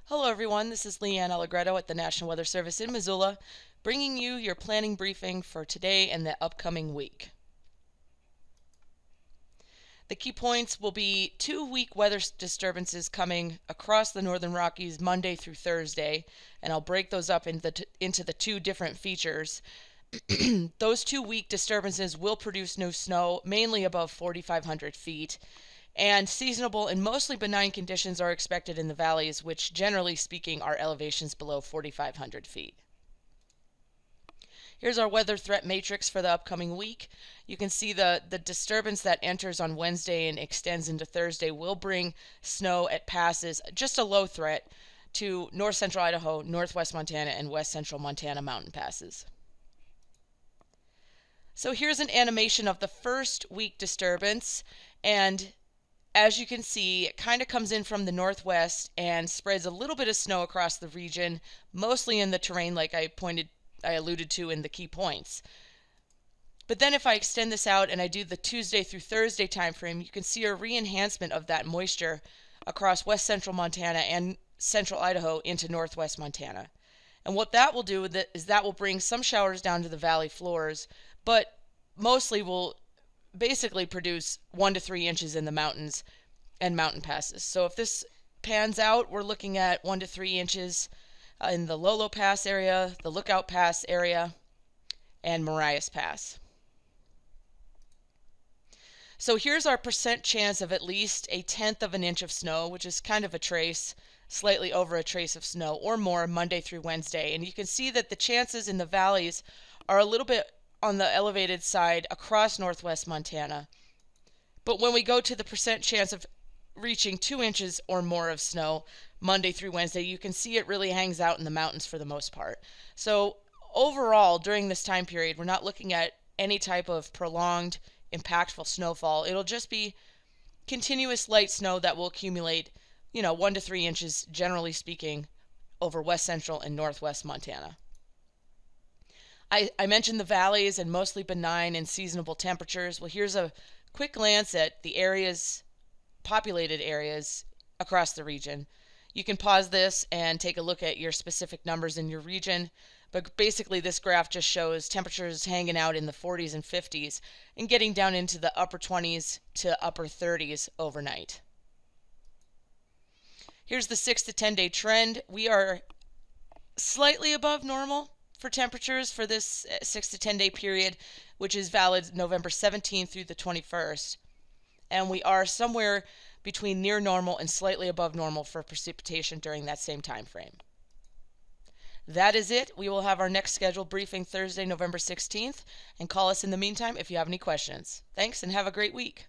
Hello everyone, this is Leanne Allegretto at the National Weather Service in Missoula, bringing you your planning briefing for today and the upcoming week. The key points will be 2 weak weather disturbances coming across the Northern Rockies Monday through Thursday, and I'll break those up into the two different features. Those 2 weak disturbances will produce no snow, mainly above 4,500 feet. And seasonable and mostly benign conditions are expected in the valleys, which generally speaking are elevations below 4,500 feet. Here's our weather threat matrix for the upcoming week. You can see the disturbance that enters on Wednesday and extends into Thursday will bring snow at passes, just a low threat, to north central Idaho, northwest Montana, and west central Montana mountain passes. So here's an animation of the first weak disturbance, and as you can see, it kind of comes in from the northwest and spreads a little bit of snow across the region, mostly in the terrain like I alluded to in the key points. But then if I extend this out and I do the Tuesday through Thursday time frame, you can see a re-enhancement of that moisture across west central Montana and central Idaho into northwest Montana. And what that will do is that will bring some showers down to the valley floors, but mostly will basically produce 1 to 3 inches in the mountains and mountain passes. So if this pans out, we're looking at 1 to 3 inches in the Lolo Pass area, the Lookout Pass area, and Marias Pass. So here's our percent chance of at least 1/10 of an inch of snow, which is kind of a trace, slightly over a trace of snow or more Monday through Wednesday. And you can see that the chances in the valleys are a little bit on the elevated side across northwest Montana. But when we go to the percent chance of reaching 2 inches or more of snow Monday through Wednesday, you can see it really hangs out in the mountains for the most part. So overall, during this time period, we're not looking at any type of prolonged, impactful snowfall. It'll just be continuous light snow that will accumulate, 1 to 3 inches, generally speaking, over west central and northwest Montana. I mentioned the valleys and mostly benign and seasonable temperatures. Well, here's a quick glance at the populated areas across the region. You can pause this and take a look at your specific numbers in your region, but basically this graph just shows temperatures hanging out in the 40s and 50s and getting down into the upper 20s to upper 30s overnight. Here's the 6 to 10 day trend. We are slightly above normal for temperatures for this 6 to 10 day period, which is valid November 17th through the 21st. And we are somewhere between near normal and slightly above normal for precipitation during that same time frame. That is it. We will have our next scheduled briefing Thursday, November 16th, and call us in the meantime if you have any questions. Thanks and have a great week.